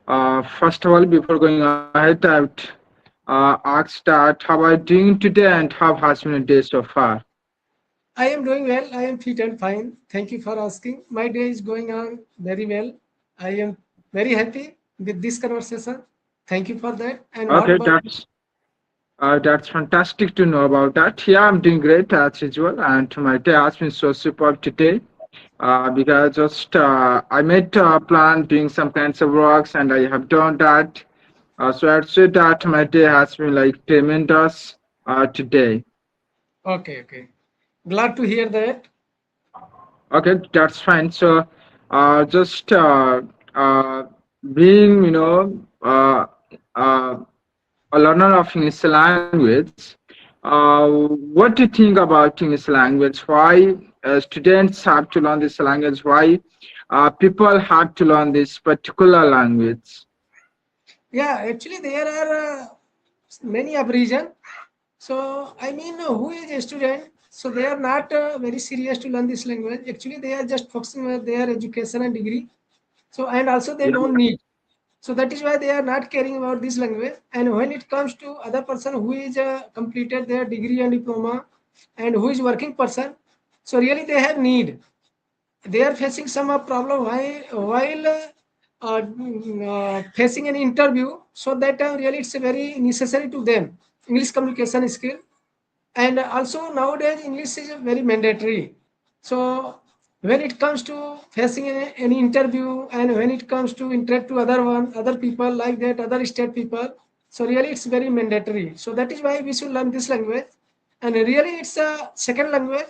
First of all, before going ahead, I would ask that how are you doing today and how has been your day so far? I am doing well. I am fit and fine. Thank you for asking. My day is going on very well. I am very happy with this conversation. Thank you for that. And what Okay, about you? that's fantastic to know about that. Yeah, I'm doing great as usual, and my day has been so superb today. Because just I made a plan doing some kinds of works, and I have done that. So I'd say that my day has been like tremendous today. Okay, okay. Glad to hear that. Okay, that's fine. So, just being, a learner of English language, what do you think about English language? Why students have to learn this language? Why people have to learn this particular language? Yeah, actually there are many abrasion. So I mean, who is a student? So they are not very serious to learn this language. Actually, they are just focusing on their education and degree. So and also they Yeah, don't need. So that is why they are not caring about this language. And when it comes to other person who is completed their degree and diploma and who is working person, so really they have need. They are facing some problem while facing an interview. So that really it's very necessary to them. English communication skill, and also nowadays English is very mandatory. So when it comes to facing any interview and when it comes to interact to other people like that, other state people, so really it's very mandatory. So that is why we should learn this language. And really it's a second language,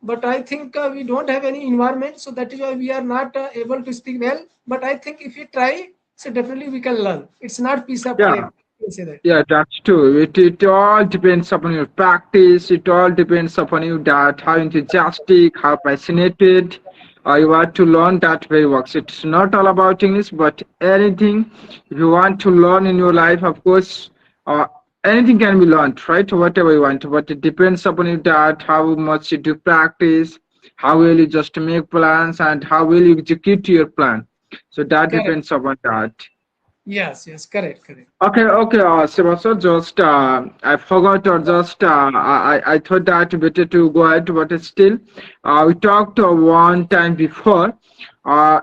but I think we don't have any environment, so that is why we are not able to speak well. But I think if we try, so definitely we can learn. It's not piece of yeah. cake, you can say that. Yeah, that's true. It all depends upon your practice. It all depends upon you that how enthusiastic, how passionate you are to learn that way works. It's not all about English, but anything if you want to learn in your life, of course, uh, anything can be learned, right? Whatever you want. But it depends upon you that how much you do practice, how will you just make plans, and how will you execute your plan. So that Correct. depends upon that. Yes, yes, correct, correct. Okay, Sebastian, just I forgot or just I thought that better to go ahead, but still, we talked one time before.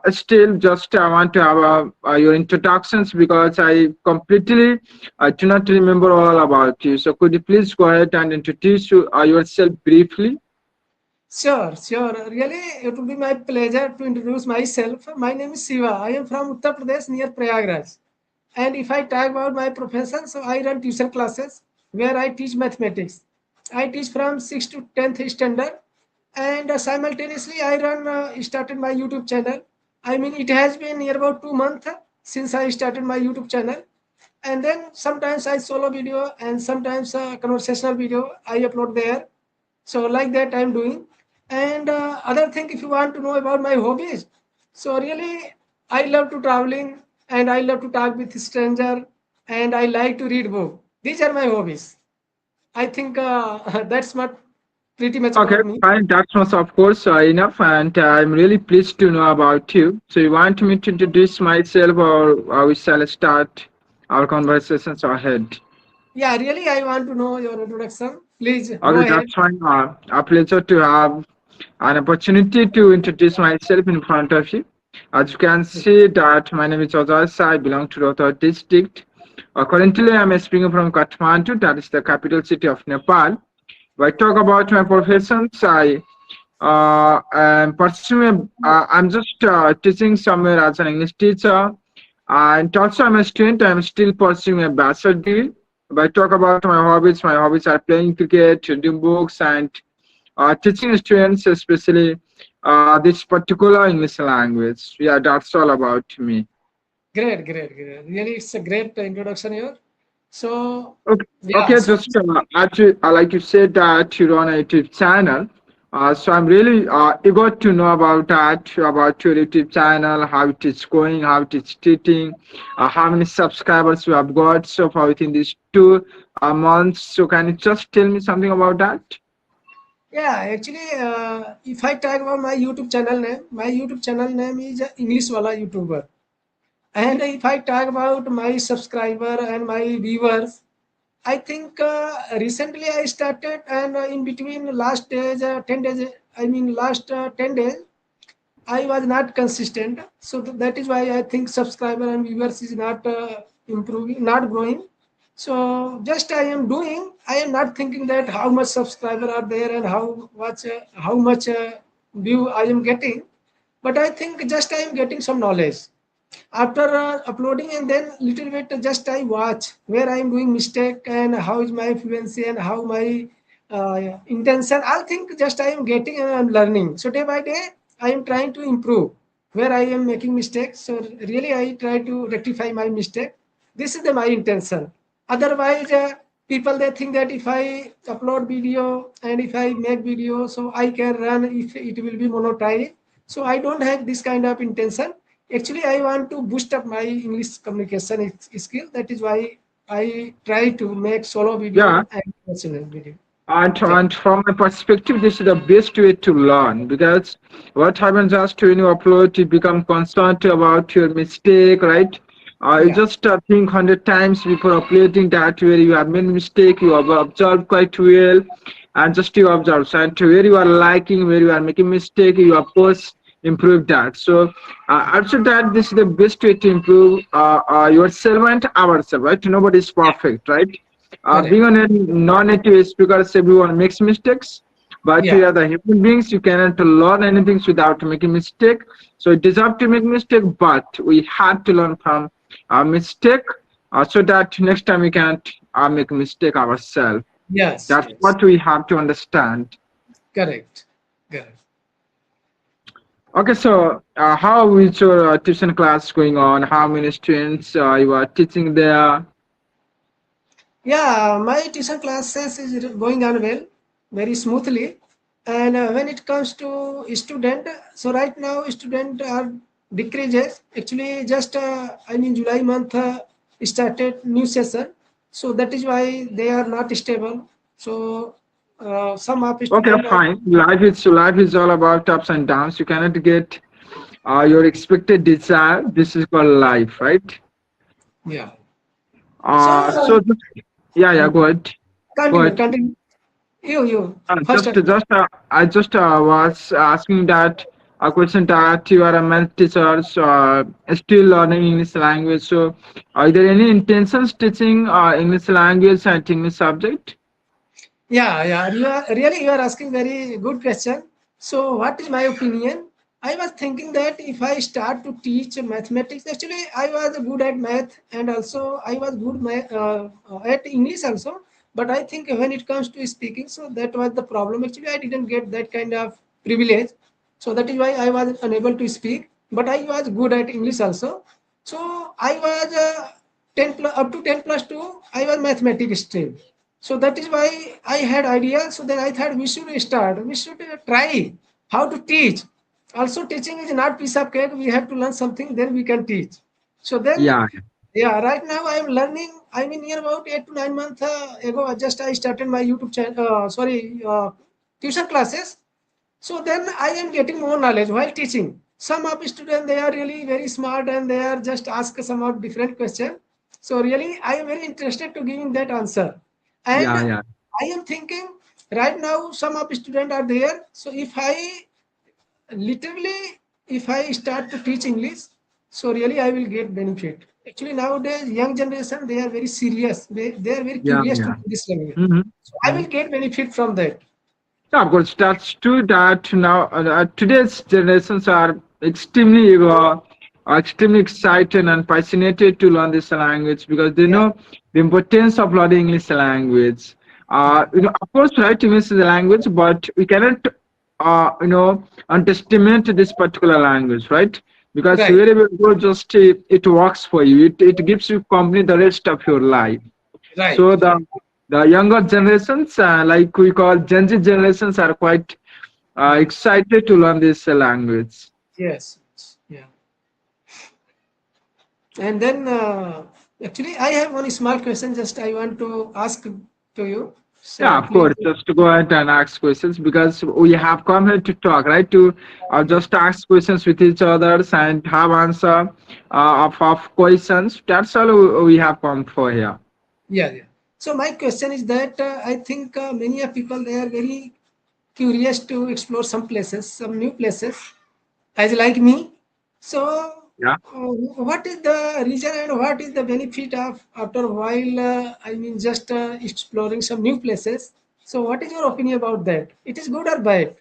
Still, just I want to have your introductions because I completely do not remember all about you. So could you please go ahead and introduce yourself briefly? Sure, sure. Really, it will be my pleasure to introduce myself. My name is Siva. I am from Uttar Pradesh near Prayagraj. And if I talk about my profession, so I run tuition classes where I teach mathematics. I teach from 6th to 10th standard, and simultaneously I run started my YouTube channel. I mean, it has been near about 2 months since I started my YouTube channel. And then sometimes I solo video and sometimes conversational video I upload there. So like that I'm doing. And other thing, if you want to know about my hobbies, so really I love to traveling and I love to talk with stranger and I like to read book. These are my hobbies. I think that's what pretty much Okay, about me. fine. That's not, of course, enough, and I'm really pleased to know about you. So, you want me to introduce myself, or we shall start our conversations ahead? Yeah, really I want to know your introduction. Please go Okay, ahead. that's fine. A pleasure to have an opportunity to introduce myself in front of you. As you can see, that my name is Ajay Sah. I belong to Rohtak district. Currently, I'm speaking from Kathmandu, that is the capital city of Nepal. If I talk about my professions, I'm pursuing. I'm just teaching somewhere as an English teacher, and also I'm a student. I'm still pursuing a bachelor degree. If I talk about my hobbies are playing cricket, reading books, and teaching students, especially this particular English language. Yeah, that's all about me. Great, great, great. Really it's a great introduction here. So Okay, yeah, okay, so just actually, I like you said that you run a YouTube channel. So I'm really eager to know about that, about your YouTube channel, how it is going, how it is treating, how many subscribers you have got so far within these 2 months. So can you just tell me something about that? yeah, actually, if I talk about my YouTube channel name is English Wala YouTuber. And if I talk about my subscriber and my viewers, I think recently I started, and in between last days, 10 days, I mean last 10 days, I was not consistent. So that is why I think subscriber and viewers is not improving, not growing. So just I am doing, I am not thinking that how much subscriber are there and how much view I am getting. But I think just I am getting some knowledge after uploading, and then little bit just I watch where I am doing mistake and how is my fluency and how my intention. I think just I am getting and I'm learning. So day by day I am trying to improve where I am making mistakes. So really I try to rectify my mistake. This is my intention. Otherwise people they think that if I upload video and if I make video, so I can run if it will be monotone. So I don't have this kind of intention. Actually, I want to boost up my English communication skill. That is why I try to make solo Yeah. video and personal video. Yeah, And from my perspective, this is the best way to learn because what happens just when you upload, you become constant about your mistake, right? You yeah, just think 100 times before uploading that where you have made mistake, you have observed quite well, and just you observe. So, and where you are liking, where you are making mistake, you of course improve that. So, after that, this is the best way to improve yourself and ourselves, right? Nobody is perfect, right? correct. Being on a non-native speakers, everyone makes mistakes, but we Yeah, are the human beings. You cannot learn anything without making mistake. So it deserve to make mistake, but we have to learn from our mistake so that next time we can't make mistake ourselves. yes, That's yes, what we have to understand. correct, correct. Okay, so how is your tuition class going on? How many students you are teaching there? Yeah, my tuition classes is going on well, very smoothly. And when it comes to student, so right now student are decreases. Actually, just I mean July month started new session, so that is why they are not stable. So some of Okay, student are, fine. Life is all about ups and downs. You cannot get your expected desire. This is called life, right? yeah. So So yeah, yeah. Go ahead. Go continue, ahead. continue. You first. I just was asking that a question that you are a math teacher, so, still learning English language. So, are there any intentions teaching English language and English subject? Yeah, yeah. You are asking very good question. So, what is my opinion? I was thinking that if I start to teach mathematics, actually I was good at math and also I was good at English also. But I think when it comes to speaking, so that was the problem. Actually, I didn't get that kind of privilege. So that is why I was unable to speak. But I was good at English also. So I was 10 plus, up to 10 plus 2, I was mathematics stream. So that is why I had idea. So then I thought we should try how to teach. Also, teaching is not piece of cake. We have to learn something, then we can teach. So then, Yeah. yeah, right now I am learning. I mean, near about 8 to 9 months ago, just I started my YouTube channel. Tuition classes. So then I am getting more knowledge while teaching. Some of students they are really very smart and they are just ask some of different question. So really I am very interested to giving that answer. And Yeah, yeah. I am thinking right now some of students are there. So if I literally if I start to teach English, so really I will get benefit. Actually nowadays young generation they are very serious. They are very Yeah, curious to yeah. learn this language. So I Mm-hmm. will get benefit from that. Yeah, of course, that's true that now today's generations are extremely excited and fascinated to learn this language because they Yeah. know the importance of learning English language. Of course, right, English is a language, but we cannot, underestimate this particular language, right? Because Right. wherever you go, just it works for you. It gives you company the rest of your life. Right. So the younger generations, like we call Gen Z generations, are quite excited to learn this language. Yes. Yeah. And then actually, I have one small question. Just I want to ask to you. Yeah, So of please, course. Just to go ahead and ask questions because we have come here to talk, right? To yeah, just ask questions with each others and have answer of questions. That's all we have come for here. yeah, yeah. So my question is that I think many of people they are very curious to explore some places, some new places, as like me. So, Yeah. what is the reason and what is the benefit of after a while? I mean, just exploring some new places. So, what is your opinion about that? It is good or bad?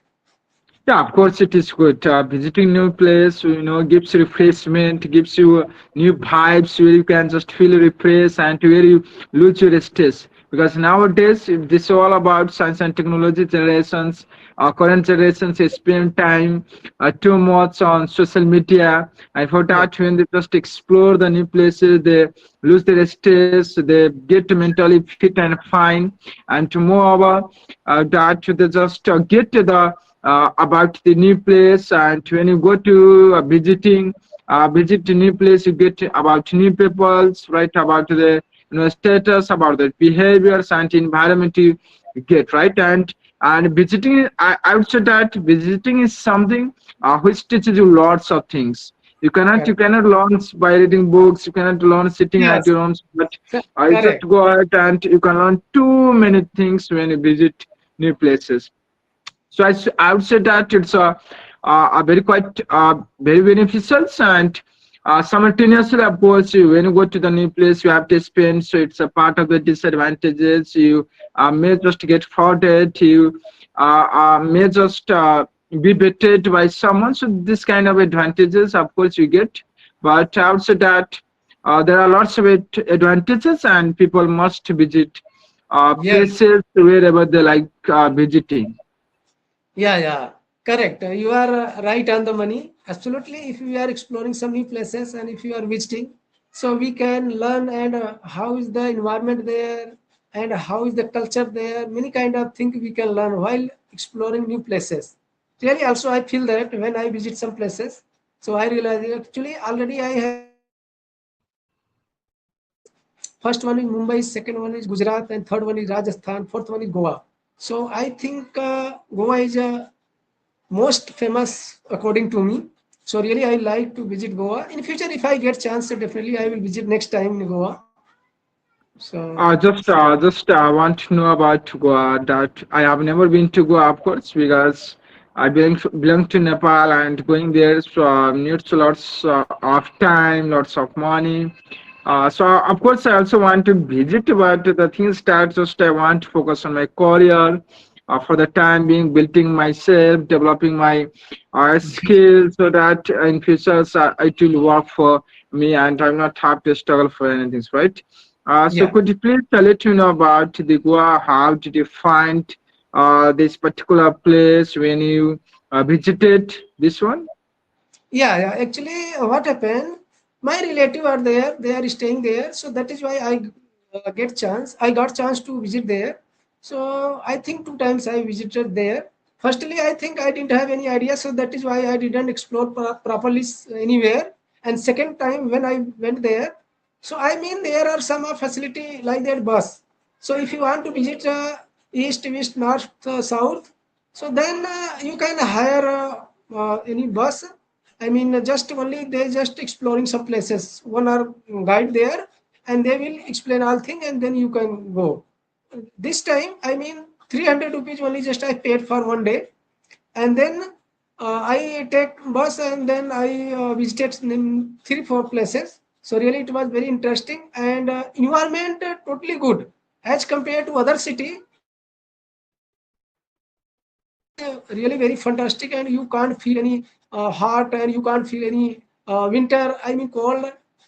Yeah, of course it is good. Visiting new place, gives refreshment, gives you new vibes where you can just feel refreshed and where you lose your stress. Because nowadays, if this is all about science and technology generations. Current generations they spend time too much on social media. I thought Yeah, that when they just explore the new places, they lose their stress, they get mentally fit and fine, and moreover, that they just get the about the new place, and when you go to visit a new place, you get about new peoples, right, about the status, about the behaviors and environment you get, right. And visiting, I would say that visiting is something which teaches you lots of things. You correct. cannot learn by reading books, you cannot learn sitting at Yes, your own, but you just correct. go ahead and you can learn too many things when you visit new places. So I would say that it's a very quite very beneficial, and simultaneously, of course, when you go to the new place, you have to spend. So it's a part of the disadvantages. You may just get frauded. You may just be betrayed by someone. So this kind of advantages, of course, you get. But I would say that there are lots of advantages, and people must visit Yeah, places wherever they like visiting. yeah, yeah. Correct. You are right on the money. Absolutely. If we are exploring some new places and if you are visiting, so we can learn and how is the environment there and how is the culture there. Many kind of things we can learn while exploring new places. Really, also I feel that when I visit some places, so I realize that actually already I have visited three places. First one is Mumbai, second one is Gujarat, and third one is Rajasthan, fourth one is Goa. So I think Goa is a most famous according to me. So really, I like to visit Goa. In future, if I get chance, so definitely I will visit next time in Goa. So Just want to know about Goa. That I have never been to Goa, of course, because I belong to Nepal, and going there needs lots of time, lots of money. So of course, I also want to visit, but the things that just I want to focus on my career. For the time being, building myself, developing my skills, so that in future it will work for me, and I'm not have to struggle for anything, right? So yeah, could you please let me know about the Goa? How did you find this particular place when you visited this one? yeah, yeah. Actually, what happened? My relative are there. They are staying there. So that is why I get chance. I got chance to visit there. So I think two times I visited there. Firstly, I think I didn't have any idea. So that is why I didn't explore properly anywhere. And second time when I went there, so I mean there are some facility like that bus. So if you want to visit east, west, north, south, so then you can hire any bus. I mean, just only they just exploring some places. One are guide there, and they will explain all thing, and then you can go. This time, I mean, 300 rupees only just I paid for one day, and then I take bus, and then I visited three four places. So really, it was very interesting and environment totally good as compared to other city. It is really very fantastic, and you can't feel any hot, and you can't feel any winter. I mean cold.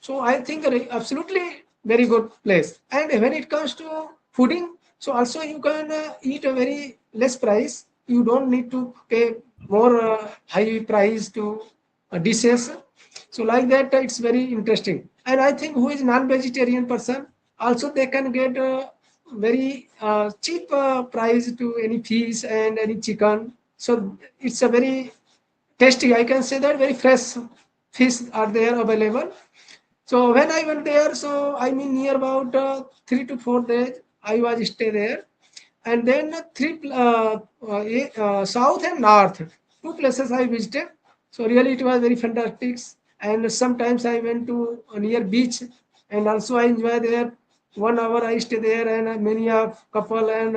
So I think absolutely very good place. And when it comes to fooding, so also you can eat a very less price. You don't need to pay more high price to dishes. So like that, it's very interesting. And I think who is non-vegetarian person also they can get very cheap price to any fish and any chicken. So it's a very tasty. I can say that very fresh fish are there available. So when I went there, so I mean near about 3 to 4 days I was stay there, and then south and north. Two places I visited. So really it was very fantastic. And sometimes I went to near beach, and also I enjoy there. 1 hour I stay there, and many of couple and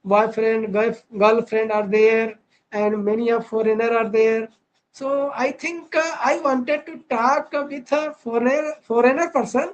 boyfriend, girlfriend are there, and many of foreigner are there. So I think I wanted to talk with a foreigner person.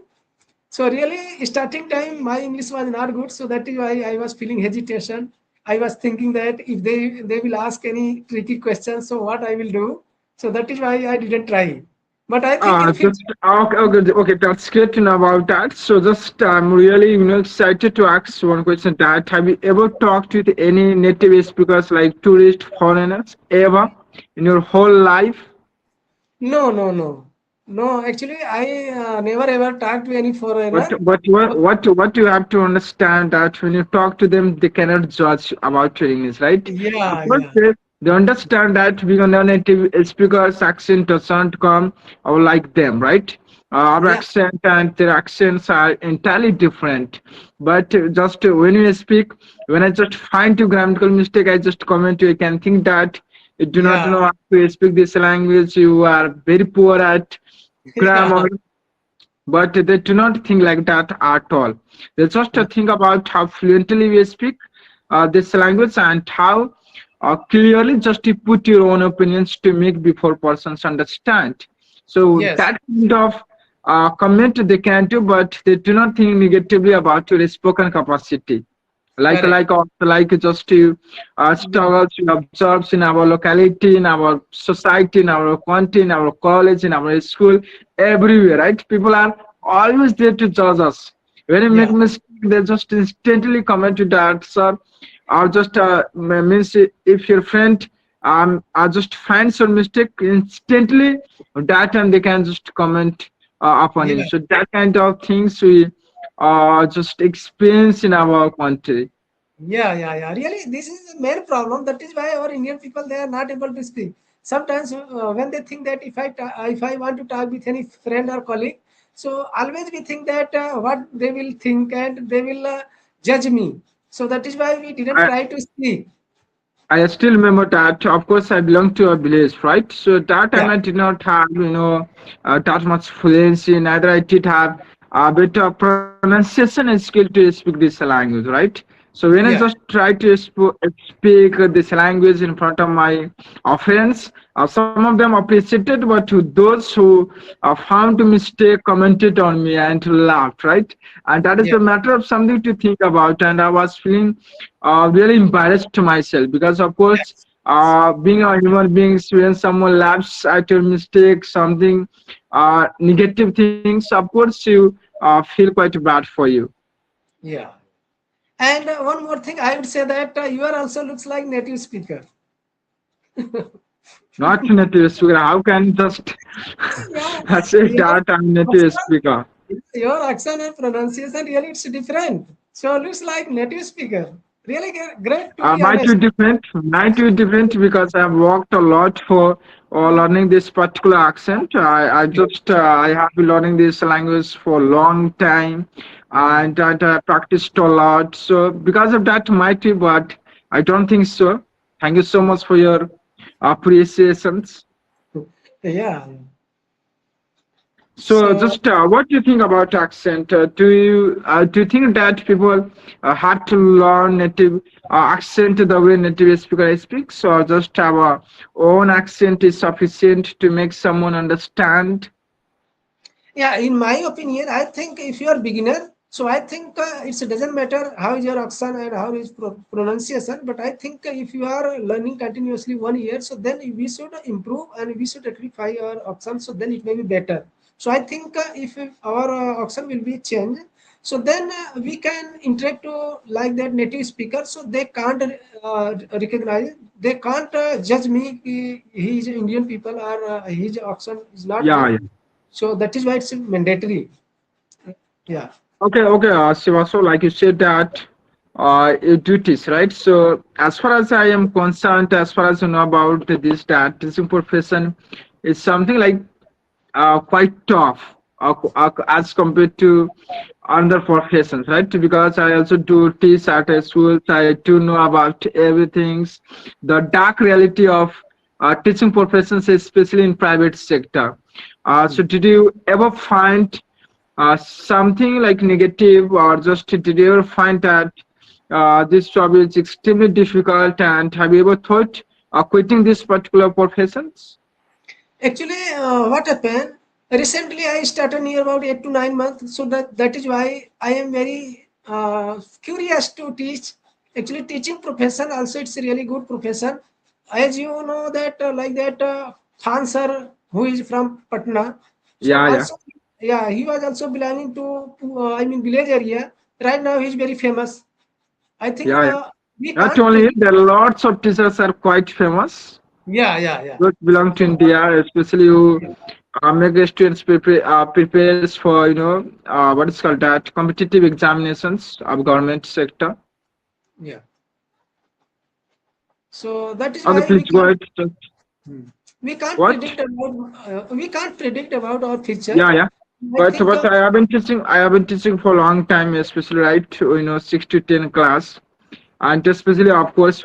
So really, starting time, my English was not good, so that is why I was feeling hesitation. I was thinking that if they will ask any tricky questions, so what I will do. So that is why I didn't try. But I think in future, Just okay, okay, okay, that's great to know about that. So just I'm really excited to ask one question. That have you ever talked with any native speakers like tourist foreigners ever in your whole life? no, no, no, no. Actually, I never ever talked to any But foreigner. but what you have to understand that when you talk to them, they cannot judge about your English, right? Of Yeah, course, yeah, they understand that being a non-native speaker's accent doesn't come or like them, right? Our yeah, accent and their accents are entirely different. But just when you speak, when I just find a grammatical mistake, I just comment. You can think that you do not yeah, know how to speak this language. You are very poor at grammar, yeah, but they do not think like that at all. They just yeah. think about how fluently we speak this language and how clearly just you put your own opinions to make before persons understand. So Yes, that kind of comment they can do, but they do not think negatively about your spoken capacity. correct. Like just to Yeah, struggles we observe in our locality, in our society, in our country, in our college, in our school, everywhere, right? People are always there to judge us. When you make yeah, mistake, they just instantly comment to that, sir. Or just means if your friend just finds your mistake instantly, that time they can just comment upon you. yeah. So that kind of things we just experience in our country. Yeah, yeah, yeah. Really, this is the main problem. That is why our Indian people they are not able to speak. Sometimes when they think that if I want to talk with any friend or colleague, so always we think that what they will think and they will judge me. So that is why we didn't I, try to speak. I still remember that. Of course, I belong to a village, right? So that time Yeah, I did not have, that much fluency. Neither I did have a bit of pronunciation skill to speak this language, right? So when I just yeah, try to speak this language in front of my friends, some of them appreciated, but to those who found a mistake commented on me and laughed, right? And that is yeah. the matter of something to think about. And I was feeling really embarrassed to myself because, of course, Yes. being a human being, when someone laughs at your mistake, something negative things, of course, you feel quite bad for you. Yeah. And one more thing, I would say that you are also looks like native speaker. Not native speaker. How can you just Yeah, say your that I'm native accent, speaker? your accent and pronunciation really it's different. So looks like native speaker. Really great to be Might be honest. different. Might be different because I've worked a lot for learning this particular accent. I have been learning this language for a long time, and I practiced a lot. So because of that, might be, but I don't think so. Thank you so much for your appreciations. Yeah. So, So just what do you think about accent? Do you think that people have to learn native accent the way native speaker speaks, or just have a own accent is sufficient to make someone understand? yeah, in my opinion, I think if you are beginner, so I think it doesn't matter how is your accent and how is pronunciation. But I think if you are learning continuously 1 year, so then we should improve and we should rectify our accent. So then it may be better. So I think if our accent will be changed, so then we can interact to like that native speaker. So they can't recognize, they can't judge me. He is Indian people or his accent is not Yeah, good, yeah. so that is why it's mandatory. Yeah, Okay, okay, Shiva. So, like you said that your duties, right? So, as far as I am concerned, as far as I know about this, that teaching profession is something like quite tough. as compared to other professions, right? Because I also do teach at a school, I do know about everything, the dark reality of teaching professions, especially in private sector. So did you ever find something like negative, or just did you ever find that this job is extremely difficult, and have you ever thought quitting this particular professions? Actually, what happened? Recently, I started near about 8 to 9 months, so that is why I am very curious to teach. Actually, teaching profession also it's a really good profession. As you know that like that Khan sir, who is from Patna, so Yeah, yeah. also yeah, he was also belonging to I mean village area. Right now, he is very famous. I think Yeah, we not can't only predict. there are lots of teachers are quite famous. Yeah, yeah, yeah. Those belong to So India, especially who make the students prepares for what is called that competitive examinations of government sector. yeah, so that is Okay, why please go ahead. What? we can't predict about our future. Yeah, yeah. I But think I have been teaching. I have been teaching for a long time, especially right, 6 to 10 class. And especially of course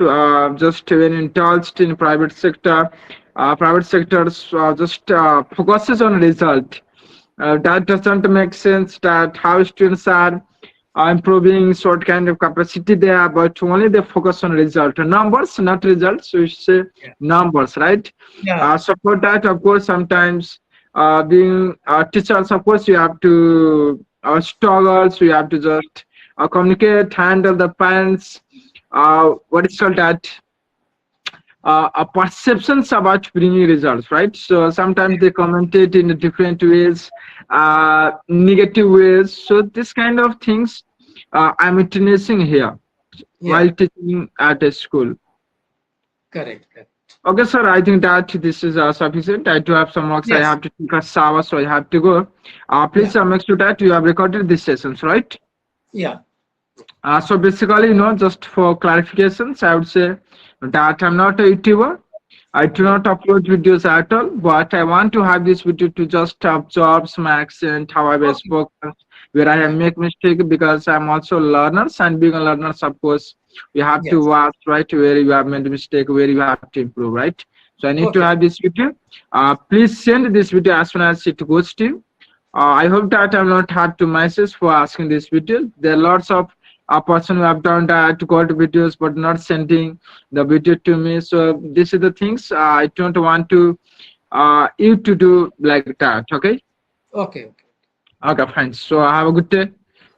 just when indulged in private sector, private sectors just focuses on result. That doesn't make sense that how students are improving sort kind of capacity there, but only they focus on result numbers, not results, we say yeah, numbers, right? yeah, So for that of course sometimes being teachers, of course you have to struggle, so you have to just communicate, handle the parents, what is called that perceptions about bringing results, right? So sometimes they commentate in different ways, negative ways. So this kind of things I'm witnessing here yeah, while teaching at a school. correct, correct. Okay, sir, I think that this is sufficient. I do have some works. I Yes, have to take a shower, so I have to go. yeah, Please make sure that you have recorded these sessions, right? yeah, So basically, just for clarifications, I would say that I'm not a YouTuber. I do okay, not upload videos at all, but I want to have this video to just absorb my accent, how I okay, spoke, where I yeah, make mistake, because I'm also learners, and being a learner, of course, you have to yes, watch, right, where you have made a mistake, where you have to improve, right? So I need to okay, have this video. Please send this video as soon as it goes to you. I hope that I'm not hard to myself for asking this video. There are lots of person who have done that to got videos but not sending the video to me. So this is the things I don't want to you to do like that. Okay. okay, okay. Okay, fine. So have a good day.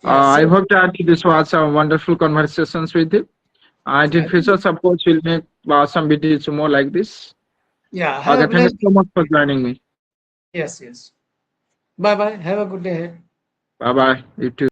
Yeah, I same. hope that this was a wonderful conversations with you. And in Yeah, future, suppose we'll make some videos more like this. yeah. Okay, Have a thank you blessed so day. much for joining me. Yes, yes. Bye, bye. Have a good day ahead. Bye bye. You too.